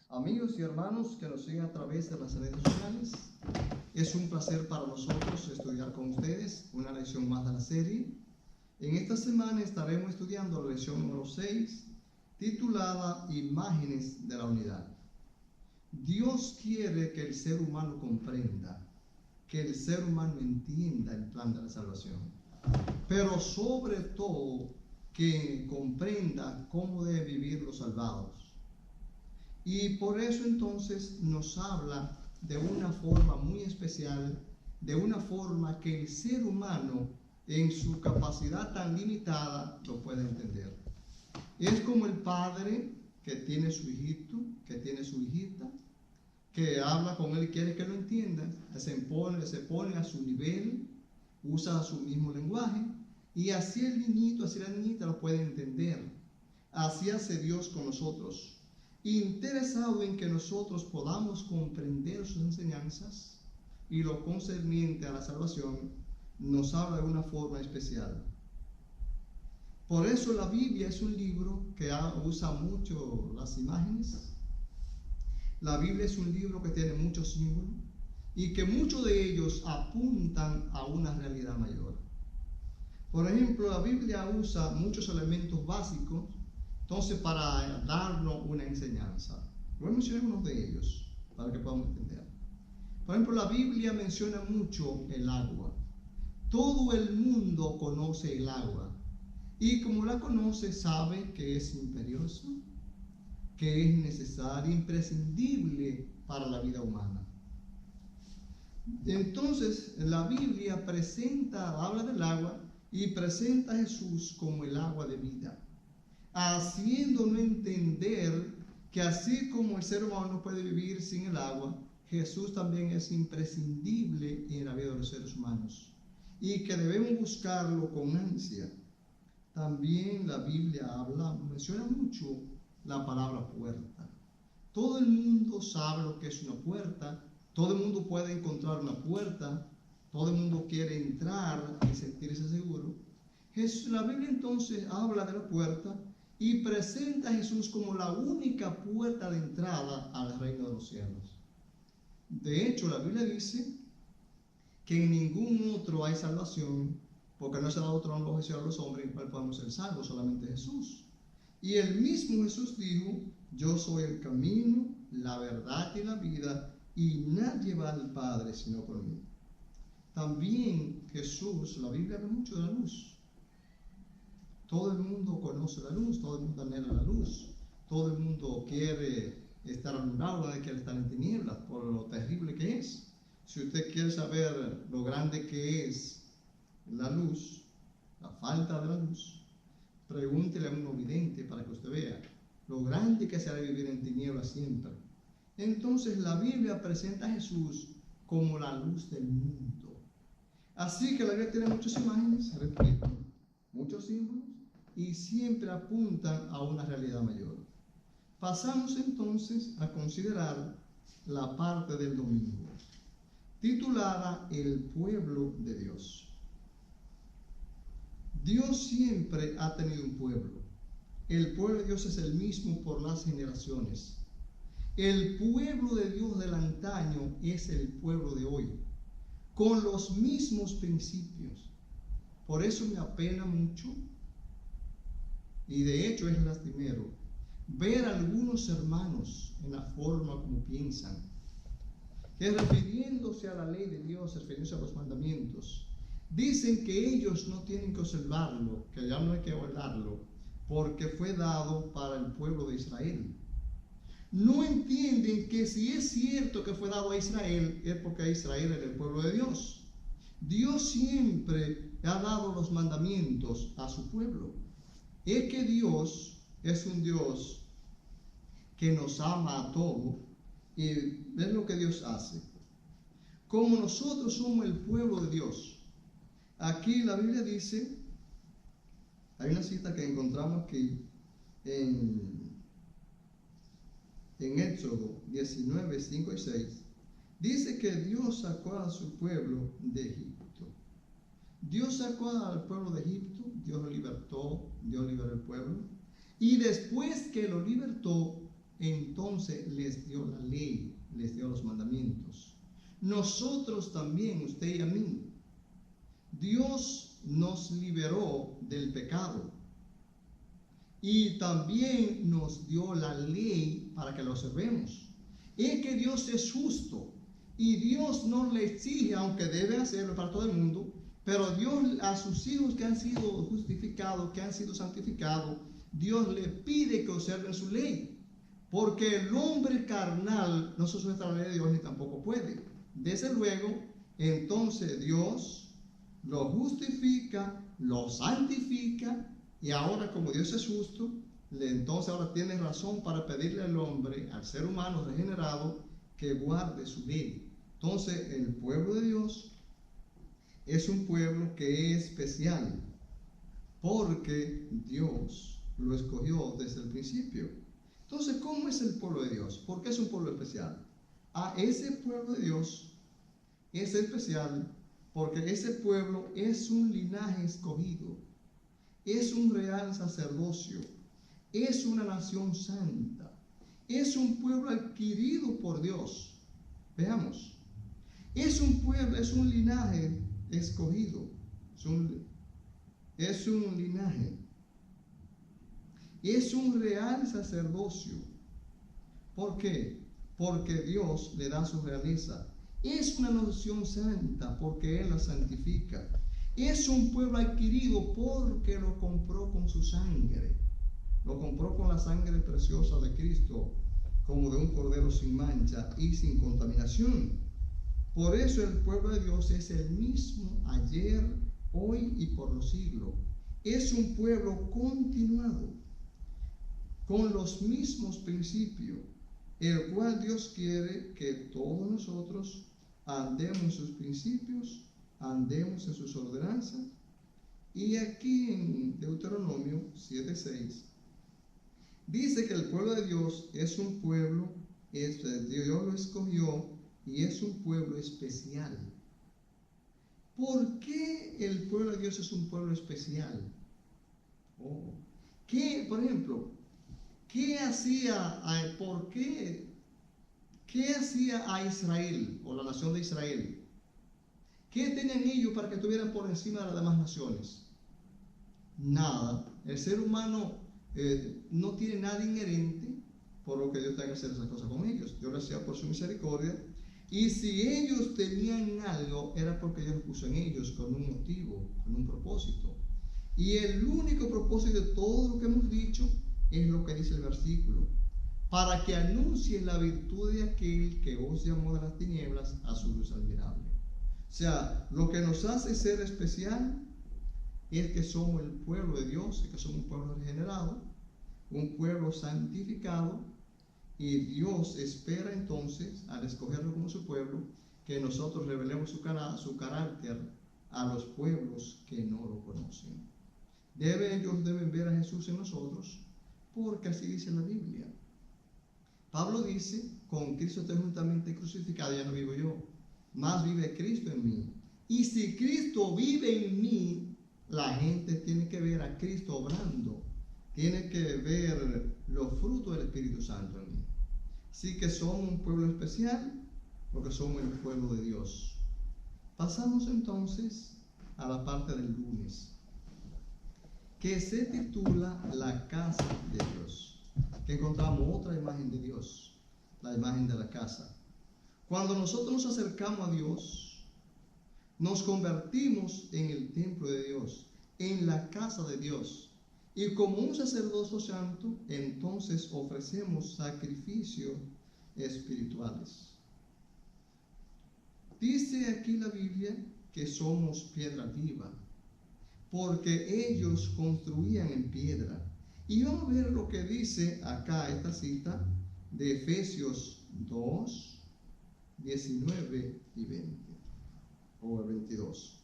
Amigos y hermanos que nos siguen a través de las redes sociales, es un placer para nosotros estudiar con ustedes una lección más de la serie. En esta semana estaremos estudiando la lección número 6, titulada Imágenes de la Unidad. Dios quiere que el ser humano comprenda, que el ser humano entienda el plan de la salvación, pero sobre todo que comprenda cómo deben vivir los salvados. Y por eso entonces nos habla de una forma muy especial, de una forma que el ser humano en su capacidad tan limitada lo puede entender. Es como el padre que tiene su hijito, que tiene su hijita, que habla con él y quiere que lo entienda, se pone a su nivel, usa su mismo lenguaje, y así el niñito, así la niñita lo puede entender. Así hace Dios con nosotros, interesado en que nosotros podamos comprender sus enseñanzas, y lo concerniente a la salvación nos habla de una forma especial. Por eso la Biblia es un libro que usa mucho las imágenes. La Biblia es un libro que tiene muchos símbolos y que muchos de ellos apuntan a una realidad mayor. Por ejemplo, la Biblia usa muchos elementos básicos, entonces, para darnos una enseñanza. Voy a mencionar unos de ellos para que podamos entender. Por ejemplo, la Biblia menciona mucho el agua. Todo el mundo conoce el agua, y como la conoce, sabe que es imperioso, que es necesario, imprescindible para la vida humana. Entonces, la Biblia habla del agua y presenta a Jesús como el agua de vida, haciéndonos entender que así como el ser humano no puede vivir sin el agua, Jesús también es imprescindible en la vida de los seres humanos y que debemos buscarlo con ansia. También la Biblia menciona mucho la palabra puerta. Todo el mundo sabe lo que es una puerta, todo el mundo puede encontrar una puerta, todo el mundo quiere entrar y sentirse seguro. La Biblia entonces habla de la puerta y presenta a Jesús como la única puerta de entrada al reino de los cielos. De hecho, la Biblia dice que en ningún otro hay salvación, porque no se ha dado otro nombre a los hombres en el cual podamos ser salvos, solamente Jesús. Y el mismo Jesús dijo: yo soy el camino, la verdad y la vida, y nadie va al Padre sino por mí. También Jesús, la Biblia habla mucho de la luz. Todo el mundo conoce la luz, todo el mundo anhela la luz, todo el mundo quiere estar alumbrado, nadie quiere estar en tinieblas por lo terrible que es. Si usted quiere saber lo grande que es la luz, la falta de la luz, pregúntele a un vidente para que usted vea lo grande que será vivir en tinieblas siempre. Entonces la Biblia presenta a Jesús como la luz del mundo. Así que la Biblia tiene muchas imágenes, repito, muchos símbolos, y siempre apuntan a una realidad mayor. Pasamos entonces a considerar la parte del domingo, titulada El pueblo de Dios. Dios siempre ha tenido un pueblo. El pueblo de Dios es el mismo por las generaciones. El pueblo de Dios del antaño es el pueblo de hoy, con los mismos principios. Por eso me apena mucho, y de hecho es lastimero, ver a algunos hermanos en la forma como piensan, que refiriéndose a la ley de Dios, refiriéndose a los mandamientos, dicen que ellos no tienen que observarlo, que ya no hay que guardarlo, porque fue dado para el pueblo de Israel. No entienden que si es cierto que fue dado a Israel, es porque Israel era el pueblo de Dios. Dios siempre ha dado los mandamientos a su pueblo. Es que Dios es un Dios que nos ama a todos, y ven lo que Dios hace. Como nosotros somos el pueblo de Dios, aquí la Biblia dice, hay una cita que encontramos aquí en Éxodo 19, 5 y 6, dice que Dios sacó a su pueblo de Egipto. Dios sacó al pueblo de Egipto, Dios lo libertó, Dios liberó al pueblo, y después que lo libertó, entonces les dio la ley, les dio los mandamientos. Nosotros también, usted y a mí, Dios nos liberó del pecado y también nos dio la ley para que lo observemos. Es que Dios es justo y Dios no le exige, aunque debe hacerlo para todo el mundo, pero Dios a sus hijos que han sido justificados, que han sido santificados, Dios le pide que observen su ley, porque el hombre carnal no se sujeta a la ley de Dios ni tampoco puede. Desde luego, entonces Dios lo justifica, lo santifica, y ahora como Dios es justo, entonces ahora tiene razón para pedirle al hombre, al ser humano regenerado, que guarde su ley. Entonces el pueblo de Dios es un pueblo que es especial, porque Dios lo escogió desde el principio. Entonces, ¿cómo es el pueblo de Dios? ¿Por qué es un pueblo especial? Ese pueblo de Dios es especial porque ese pueblo es un linaje escogido, es un real sacerdocio, es una nación santa, es un pueblo adquirido por Dios. Veamos, es un pueblo, es un linaje escogido, es un linaje, es un real sacerdocio. ¿Por qué? Porque Dios le da su realeza. Es una nación santa porque Él la santifica. Es un pueblo adquirido porque lo compró con su sangre. Lo compró con la sangre preciosa de Cristo, como de un cordero sin mancha y sin contaminación. Por eso el pueblo de Dios es el mismo ayer, hoy y por los siglos. Es un pueblo continuado, con los mismos principios, el cual Dios quiere que todos nosotros andemos en sus principios, andemos en sus ordenanzas. Y aquí en Deuteronomio 7:6 dice que el pueblo de Dios es un pueblo, Dios lo escogió y es un pueblo especial. ¿Por qué el pueblo de Dios es un pueblo especial? ¿Qué, por ejemplo, qué hacía a Israel o la nación de Israel? ¿Qué tenían ellos para que estuvieran por encima de las demás naciones? Nada. El ser humano no tiene nada inherente, por lo que Dios tenga que hacer esas cosas con ellos. Dios lo hacía por su misericordia. Y si ellos tenían algo, era porque Dios lo puso en ellos con un motivo, con un propósito. Y el único propósito de todo lo que hemos dicho es lo que dice el versículo: para que anuncien la virtud de aquel que os llamó de las tinieblas a su luz admirable. O sea, lo que nos hace ser especial es que somos el pueblo de Dios, es que somos un pueblo regenerado, un pueblo santificado, y Dios espera entonces, al escogerlo como su pueblo, que nosotros revelemos su carácter a los pueblos que no lo conocen. Ellos deben ver a Jesús en nosotros, porque así dice la Biblia. Pablo dice: con Cristo estoy juntamente crucificado, ya no vivo yo, más vive Cristo en mí. Y si Cristo vive en mí, la gente tiene que ver a Cristo obrando, tiene que ver los frutos del Espíritu Santo en mí. Así que somos un pueblo especial porque somos el pueblo de Dios. Pasamos entonces a la parte del lunes, que se titula La casa de Dios, que encontramos otra imagen de Dios, la imagen de la casa. Cuando nosotros nos acercamos a Dios, nos convertimos en el templo de Dios, en la casa de Dios. Y como un sacerdocio santo, entonces ofrecemos sacrificios espirituales. Dice aquí la Biblia que somos piedra viva, porque ellos construían en piedra. Y vamos a ver lo que dice acá esta cita de Efesios 2, 19 y 20, o 22.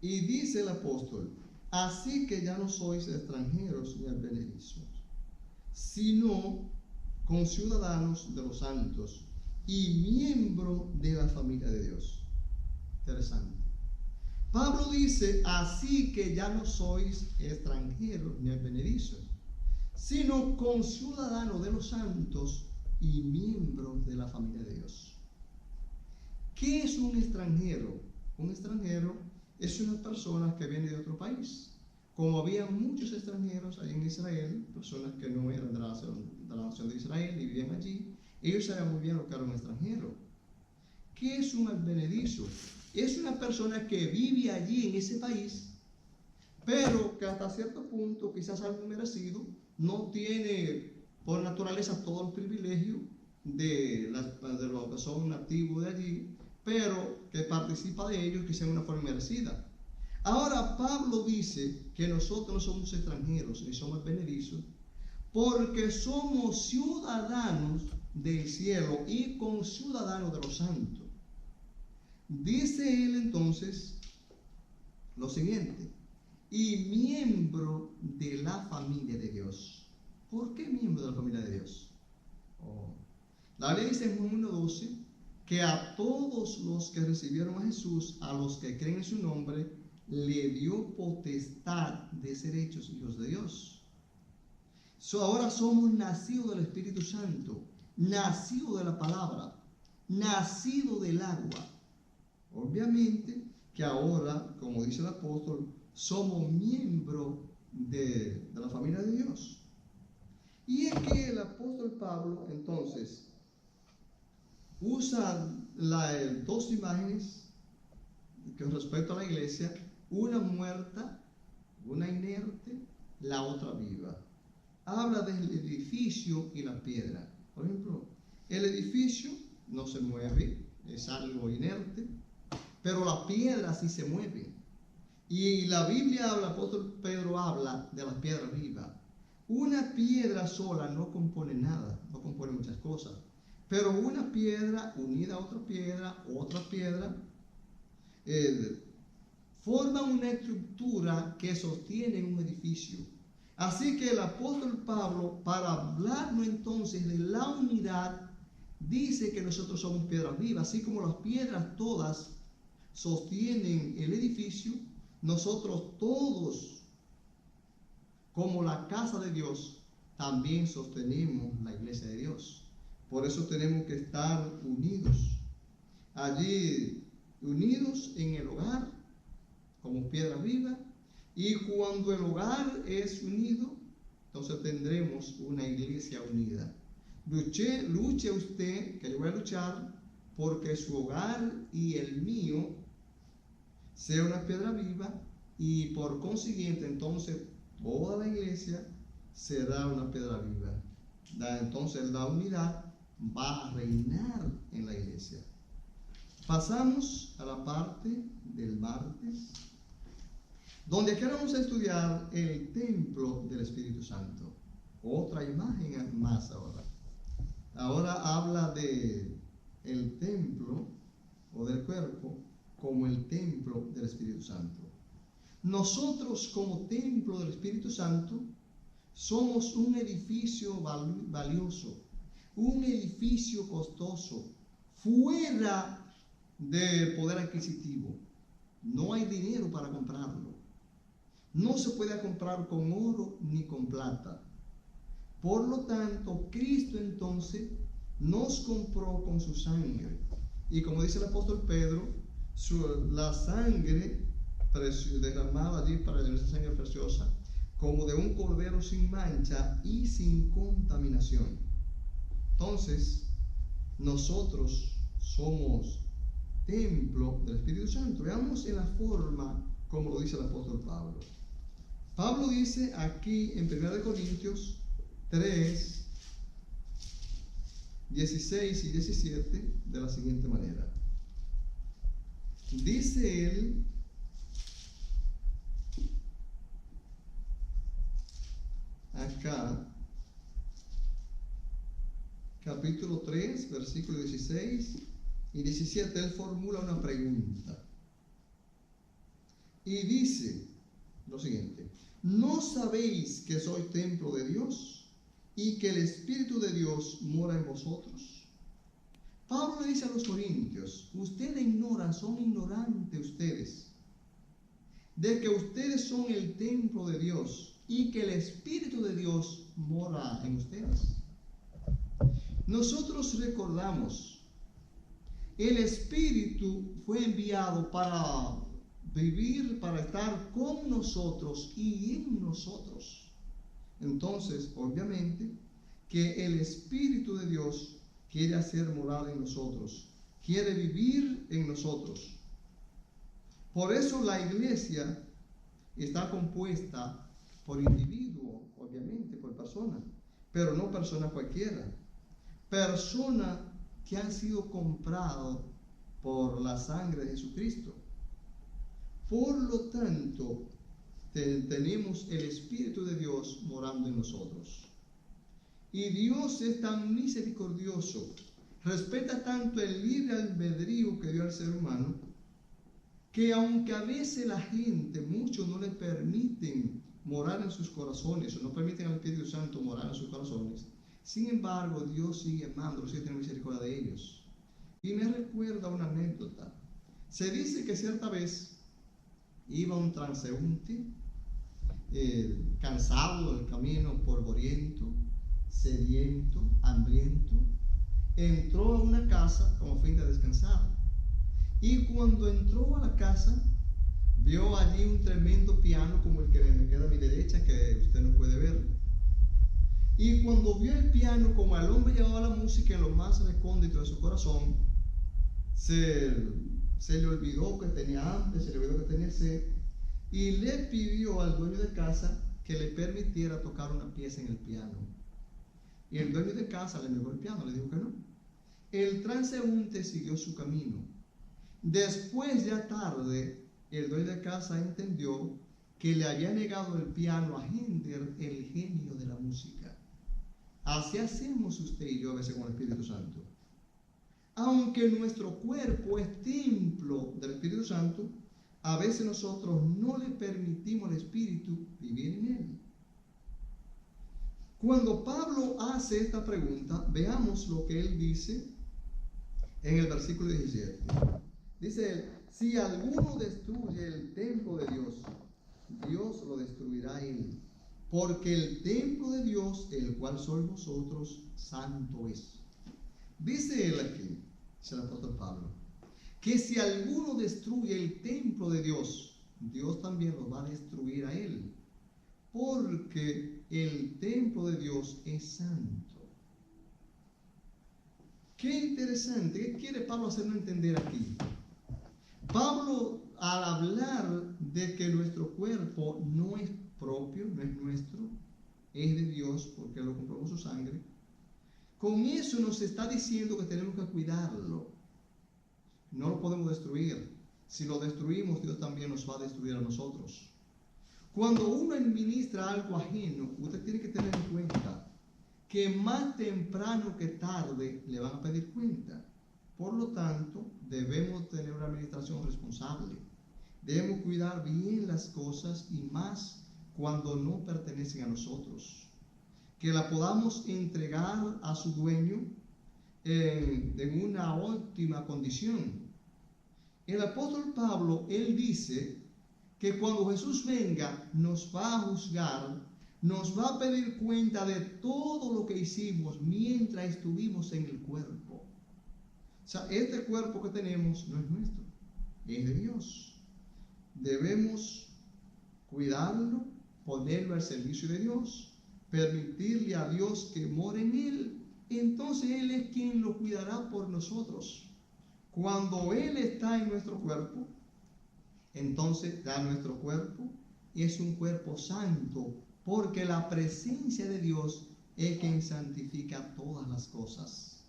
Y dice el apóstol: así que ya no sois extranjeros ni advenedizos, sino conciudadanos de los santos y miembros de la familia de Dios. Interesante. Pablo dice: así que ya no sois extranjeros ni advenedizos, sino conciudadano de los santos y miembro de la familia de Dios. ¿Qué es un extranjero? Un extranjero es una persona que viene de otro país. Como había muchos extranjeros allí en Israel, personas que no eran de la nación de Israel y vivían allí, ellos sabían muy bien lo que era un extranjero. ¿Qué es un advenedizo? Es una persona que vive allí en ese país, pero que hasta cierto punto, quizás algo merecido, no tiene por naturaleza todo el privilegio de los que son nativos de allí, pero que participa de ellos quizás de una forma merecida. Ahora Pablo dice que nosotros no somos extranjeros ni somos advenedizos, porque somos ciudadanos del cielo y conciudadanos de los santos. Dice él entonces lo siguiente: y miembro de la familia de Dios. ¿Por qué miembro de la familia de Dios? La Biblia dice en Juan 1:12 que a todos los que recibieron a Jesús, a los que creen en su nombre, le dio potestad de ser hechos hijos de Dios. Ahora somos nacidos del Espíritu Santo, nacidos de la palabra, nacidos del agua. Obviamente que ahora, como dice el apóstol, somos miembros de la familia de Dios. Y es que el apóstol Pablo entonces usa dos imágenes con respecto a la iglesia, una muerta, una inerte, la otra viva. Habla del edificio y la piedra. Por ejemplo, el edificio no se mueve, es algo inerte, pero la piedra sí se mueve. Y la Biblia habla, el apóstol Pedro habla de la piedra viva. Una piedra sola no compone nada, no compone muchas cosas. Pero una piedra unida a otra piedra, forman una estructura que sostiene un edificio. Así que el apóstol Pablo, para hablarnos entonces de la unidad, dice que nosotros somos piedras vivas, así como las piedras todas sostienen el edificio, nosotros todos, como la casa de Dios, también sostenemos la iglesia de Dios. Por eso tenemos que estar unidos. Allí, unidos en el hogar, como piedra viva. Y cuando el hogar es unido, entonces tendremos una iglesia unida. Luche usted, que yo voy a luchar, porque su hogar y el mío sea una piedra viva, y por consiguiente entonces toda la iglesia será una piedra viva. Entonces la unidad va a reinar en la iglesia. Pasamos a la parte del martes, donde aquí vamos a estudiar el templo del Espíritu Santo. Otra imagen más ahora. Ahora habla de el templo o del cuerpo como el templo del Espíritu Santo. Nosotros como templo del Espíritu Santo somos un edificio valioso, un edificio costoso, fuera del poder adquisitivo. No hay dinero para comprarlo. No se puede comprar con oro ni con plata. Por lo tanto, Cristo entonces nos compró con su sangre. Y como dice el apóstol Pedro, la sangre derramada allí para esa sangre preciosa, como de un cordero sin mancha y sin contaminación. Entonces, nosotros somos templo del Espíritu Santo. Veamos en la forma como lo dice el apóstol Pablo. Pablo dice aquí en 1 Corintios 3, 16 y 17 de la siguiente manera. Dice él: acá, capítulo 3, versículo 16 y 17, él formula una pregunta. Y dice lo siguiente: ¿no sabéis que soy templo de Dios y que el Espíritu de Dios mora en vosotros? Pablo dice a los corintios: ustedes ignoran, son ignorantes ustedes, de que ustedes son el templo de Dios y que el Espíritu de Dios mora en ustedes. Nosotros recordamos, el Espíritu fue enviado para vivir, para estar con nosotros y en nosotros. Entonces, obviamente, que el Espíritu de Dios quiere hacer morada en nosotros, quiere vivir en nosotros. Por eso la iglesia está compuesta por individuos, obviamente, por personas, pero no personas cualquiera. Personas que han sido compradas por la sangre de Jesucristo. Por lo tanto, tenemos el Espíritu de Dios morando en nosotros. Y Dios es tan misericordioso, respeta tanto el libre albedrío que dio al ser humano, que aunque a veces la gente, muchos no le permiten morar en sus corazones, o no permiten al Espíritu Santo morar en sus corazones, sin embargo, Dios sigue amándolos, sigue teniendo misericordia de ellos. Y me recuerda una anécdota. Se dice que cierta vez iba un transeúnte, cansado del camino, polvoriento, sediento, hambriento, entró a una casa como fin de descansar. Y cuando entró a la casa, vio allí un tremendo piano como el que me queda a mi derecha, que usted no puede ver. Y cuando vio el piano, como al hombre llevaba la música en lo más recóndito de su corazón, se le olvidó que tenía hambre, se le olvidó que tenía sed, y le pidió al dueño de casa que le permitiera tocar una pieza en el piano. Y el dueño de casa le negó el piano, le dijo que no. El transeúnte siguió su camino. Después, ya tarde, el dueño de casa entendió que le había negado el piano a Händel, el genio de la música. Así hacemos usted y yo a veces con el Espíritu Santo. Aunque nuestro cuerpo es templo del Espíritu Santo, a veces nosotros no le permitimos al Espíritu vivir en él. Cuando Pablo hace esta pregunta, veamos lo que él dice en el versículo 17. Dice él: si alguno destruye el templo de Dios, Dios lo destruirá él, porque el templo de Dios, el cual sois vosotros, santo es. Dice él aquí, dice el apóstol Pablo, que si alguno destruye el templo de Dios, Dios también lo va a destruir a él, porque el templo de Dios es santo. Qué interesante. ¿Qué quiere Pablo hacernos entender aquí? Pablo, al hablar de que nuestro cuerpo no es propio, no es nuestro, es de Dios porque lo compró con su sangre, con eso nos está diciendo que tenemos que cuidarlo. No lo podemos destruir. Si lo destruimos, Dios también nos va a destruir a nosotros. Cuando uno administra algo ajeno, usted tiene que tener en cuenta que más temprano que tarde le van a pedir cuenta. Por lo tanto, debemos tener una administración responsable. Debemos cuidar bien las cosas y más cuando no pertenecen a nosotros. Que la podamos entregar a su dueño en una óptima condición. El apóstol Pablo, él dice que cuando Jesús venga nos va a juzgar, nos va a pedir cuenta de todo lo que hicimos mientras estuvimos en el cuerpo. O sea, este cuerpo que tenemos no es nuestro, es de Dios. Debemos cuidarlo, ponerlo al servicio de Dios, permitirle a Dios que more en él. Entonces Él es quien lo cuidará por nosotros. Cuando Él está en nuestro cuerpo, entonces ya nuestro cuerpo es un cuerpo santo, porque la presencia de Dios es quien santifica todas las cosas.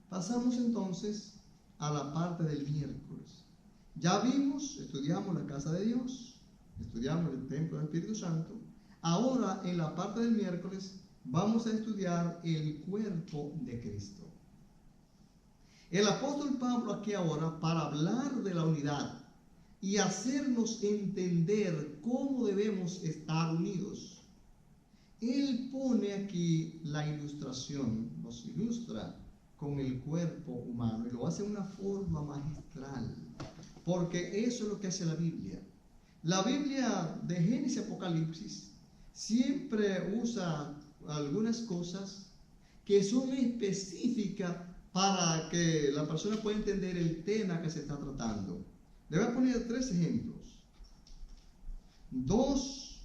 Pasamos entonces a la parte del miércoles. Ya vimos, estudiamos la casa de Dios, estudiamos el templo del Espíritu Santo. Ahora, en la parte del miércoles, vamos a estudiar el cuerpo de Cristo. El apóstol Pablo aquí ahora, para hablar de la unidad y hacernos entender cómo debemos estar unidos, él pone aquí la ilustración, nos ilustra con el cuerpo humano y lo hace de una forma magistral, porque eso es lo que hace la Biblia. La Biblia de Génesis y Apocalipsis siempre usa algunas cosas que son específicas para que la persona pueda entender el tema que se está tratando. Le voy a poner 3 ejemplos. 2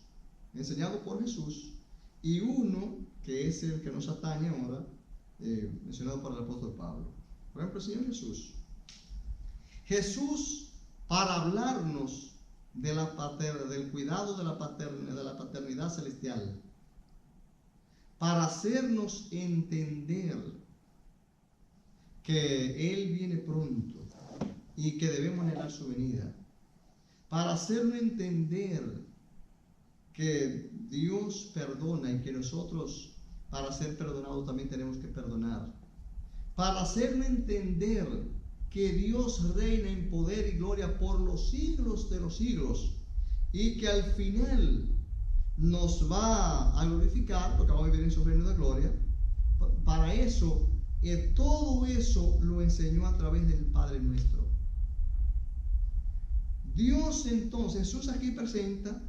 enseñados por Jesús y 1 que es el que nos atañe ahora, mencionado por el apóstol Pablo. Por ejemplo, el Señor Jesús. Jesús, para hablarnos de del cuidado de la paternidad celestial, para hacernos entender que Él viene pronto y que debemos anhelar su venida, para hacernos entender que Dios perdona y que nosotros, para ser perdonados, también tenemos que perdonar, para hacernos entender que Dios reina en poder y gloria por los siglos de los siglos y que al final nos va a glorificar porque vamos a vivir en su reino de gloria. Para eso, todo eso lo enseñó a través del Padre nuestro. Dios entonces, Jesús aquí presenta,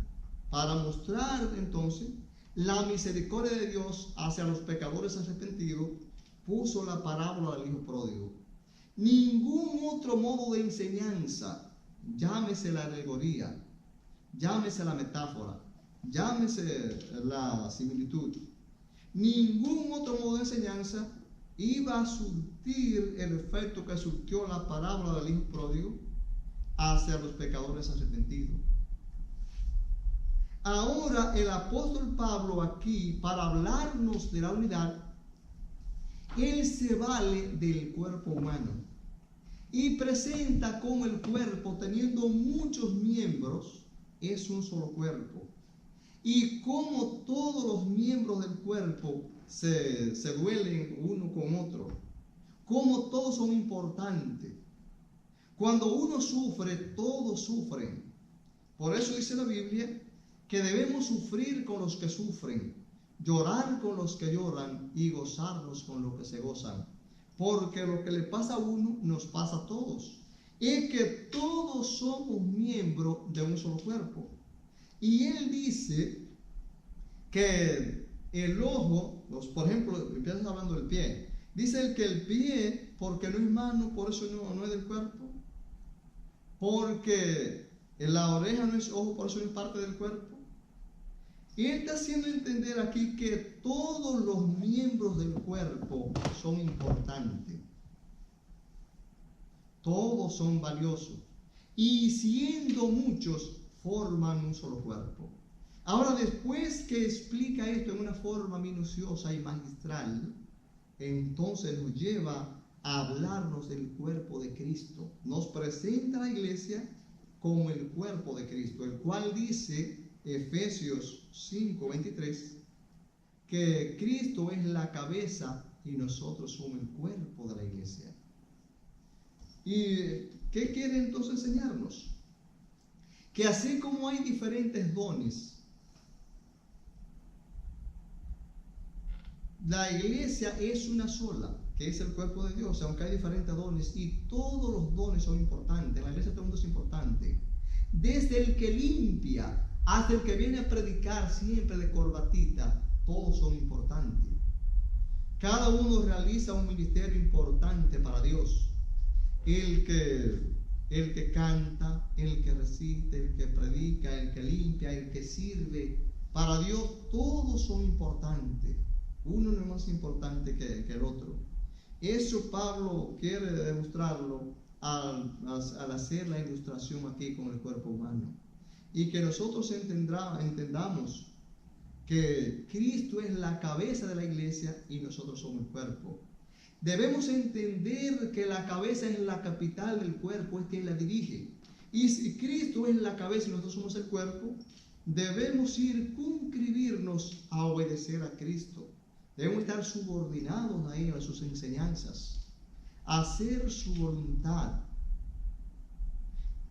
para mostrar entonces la misericordia de Dios hacia los pecadores arrepentidos, puso la parábola del hijo pródigo. Ningún otro modo de enseñanza, llámese la alegoría, llámese la metáfora, llámese la similitud, ningún otro modo de enseñanza iba a surtir el efecto que surtió la parábola del hijo pródigo hacia los pecadores arrepentidos. Ahora el apóstol Pablo aquí, para hablarnos de la unidad, él se vale del cuerpo humano y presenta cómo el cuerpo, teniendo muchos miembros, es un solo cuerpo, y cómo todos los miembros del cuerpo se duelen uno con otro, cómo todos son importantes. Cuando uno sufre, todos sufren. Por eso dice la Biblia que debemos sufrir con los que sufren, llorar con los que lloran y gozarnos con los que se gozan, porque lo que le pasa a uno nos pasa a todos. Es que todos somos miembros de un solo cuerpo. Y él dice que el ojo, por ejemplo, empiezas hablando del pie, dice él que el pie, porque no es mano, por eso no es del cuerpo, porque la oreja no es ojo, por eso no es parte del cuerpo. Y él está haciendo entender aquí que todos los miembros del cuerpo son importantes. Todos son valiosos. Y siendo muchos, forman un solo cuerpo. Ahora, después que explica esto en una forma minuciosa y magistral, entonces nos lleva a hablarnos del cuerpo de Cristo. Nos presenta a la iglesia como el cuerpo de Cristo, el cual dice Efesios 5:23, que Cristo es la cabeza y nosotros somos el cuerpo de la iglesia. ¿Y qué quiere entonces enseñarnos? Que así como hay diferentes dones, la iglesia es una sola, que es el cuerpo de Dios, aunque hay diferentes dones, y todos los dones son importantes. En la iglesia todo el mundo es importante. Desde el que limpia hasta el que viene a predicar siempre de corbatita, todos son importantes. Cada uno realiza un ministerio importante para Dios. El que canta, el que recita, el que predica, el que limpia, el que sirve. Para Dios todos son importantes. Uno no es más importante que el otro. Eso Pablo quiere demostrarlo al hacer la ilustración aquí con el cuerpo humano. Y que nosotros entendamos que Cristo es la cabeza de la iglesia y nosotros somos el cuerpo. Debemos entender que la cabeza es la capital del cuerpo, es quien la dirige. Y si Cristo es la cabeza y nosotros somos el cuerpo, debemos circunscribirnos a obedecer a Cristo. Debemos estar subordinados a Él, a sus enseñanzas, a hacer su voluntad.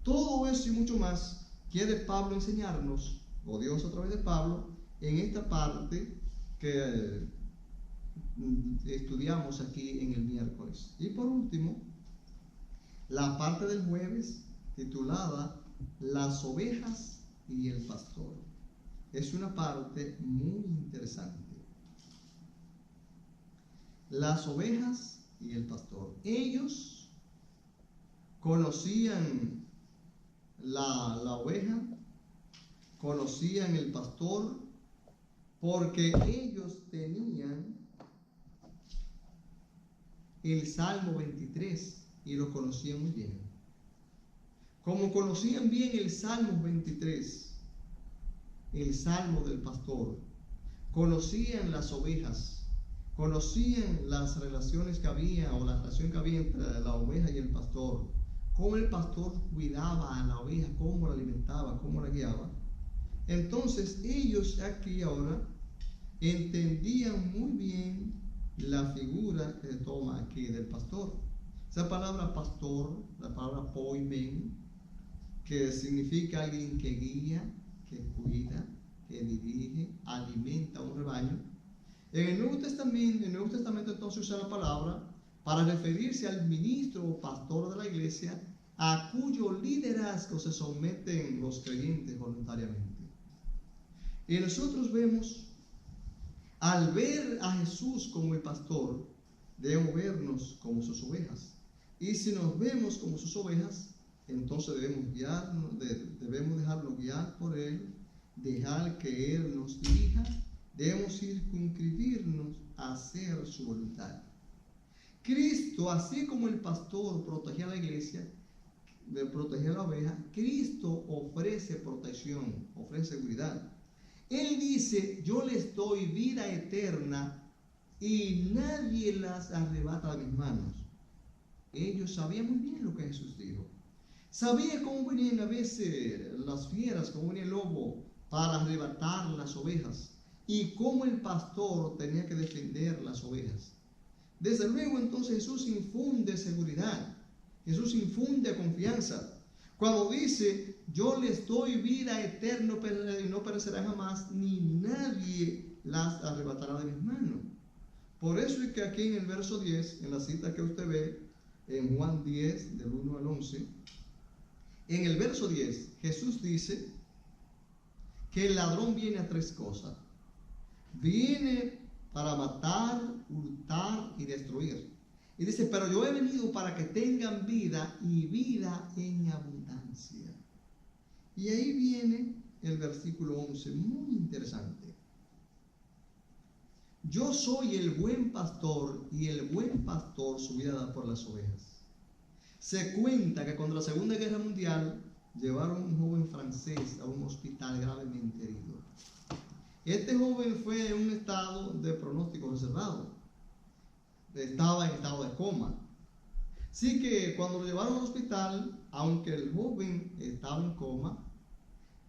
Todo eso y mucho más quiere Pablo enseñarnos, o Dios a través de Pablo, en esta parte que estudiamos aquí en el miércoles. Y por último, la parte del jueves titulada Las ovejas y el pastor. Es una parte muy interesante. las ovejas y el pastor. Ellos conocían la oveja, conocían el pastor, porque ellos tenían el Salmo 23 y lo conocían muy bien. Como conocían bien el Salmo 23, el Salmo del pastor, conocían las ovejas, conocían las relaciones que había o la relación que había entre la oveja y el pastor, cómo el pastor cuidaba a la oveja, cómo la alimentaba, cómo la guiaba. Entonces ellos aquí ahora entendían muy bien la figura que toma aquí del pastor. Esa palabra pastor, la palabra poimen, que significa alguien que guía, que cuida, que dirige, alimenta un rebaño. En el Nuevo Testamento entonces usa la palabra para referirse al ministro o pastor de la iglesia a cuyo liderazgo se someten los creyentes voluntariamente. Y nosotros vemos, al ver a Jesús como el pastor, debemos vernos como sus ovejas. Y si nos vemos como sus ovejas, entonces debemos dejarnos guiar por Él, dejar que Él nos dirija, debemos circunscribirnos a hacer su voluntad. Cristo, así como el pastor protegía a la iglesia, protegía a la oveja, Cristo ofrece protección, ofrece seguridad. Él dice: yo les doy vida eterna y nadie las arrebata de mis manos. Ellos sabían muy bien lo que Jesús dijo. Sabía cómo venían a veces las fieras, cómo venía el lobo para arrebatar las ovejas y cómo el pastor tenía que defender las ovejas. Desde luego, entonces Jesús infunde seguridad, Jesús infunde confianza. Cuando dice: yo les doy vida eterna y no perecerán jamás, ni nadie las arrebatará de mis manos. Por eso es que aquí en el verso 10, en la cita que usted ve, en Juan 10, del 1 al 11, en el verso 10, Jesús dice que el ladrón viene a tres cosas. Viene para matar, hurtar y destruir. Y dice: pero yo he venido para que tengan vida y vida en abundancia. Y ahí viene el versículo 11, muy interesante. Yo soy el buen pastor y el buen pastor su vida da por las ovejas. Se cuenta que cuando la Segunda Guerra Mundial llevaron a un joven francés a un hospital gravemente herido. Este joven fue en un estado de pronóstico reservado. Estaba en estado de coma. Así que cuando lo llevaron al hospital, aunque el joven estaba en coma,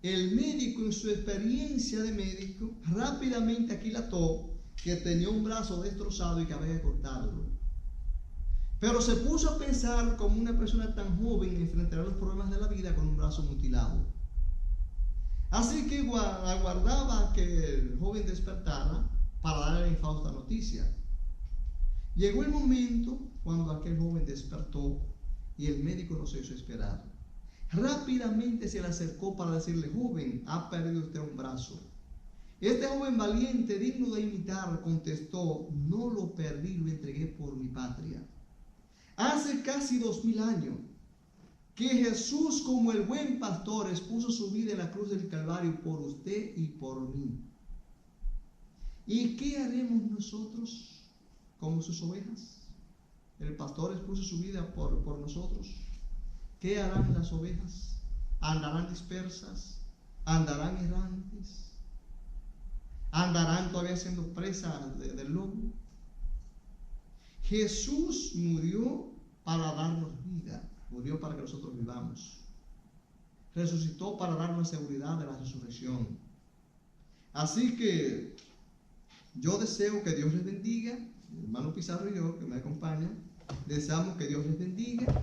el médico, en su experiencia de médico, rápidamente aquilató que tenía un brazo destrozado y que había que cortarlo. Pero se puso a pensar cómo una persona tan joven enfrentará los problemas de la vida con un brazo mutilado. Así que aguardaba que el joven despertara para darle la infausta noticia. Llegó el momento cuando aquel joven despertó y el médico no se hizo esperar. Rápidamente se le acercó para decirle: joven, ha perdido usted un brazo. Este joven valiente, digno de imitar, contestó: no lo perdí, lo entregué por mi patria. Hace casi 2000 años que Jesús, como el buen pastor, expuso su vida en la cruz del Calvario por usted y por mí. ¿Y qué haremos nosotros como sus ovejas? El pastor expuso su vida por nosotros. ¿Qué harán las ovejas? ¿Andarán dispersas? ¿Andarán errantes? ¿Andarán todavía siendo presas del lobo? Jesús murió para darnos vida, murió para que nosotros vivamos. Resucitó para darnos seguridad de la resurrección. Así que yo deseo que Dios les bendiga. Mi hermano Pizarro y yo, que me acompañan, deseamos que Dios les bendiga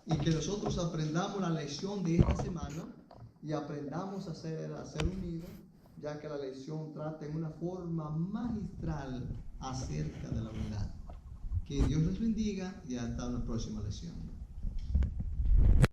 y que nosotros aprendamos la lección de esta semana y aprendamos a ser unidos, ya que la lección trata en una forma magistral acerca de la unidad. Que Dios les bendiga y hasta una próxima lección.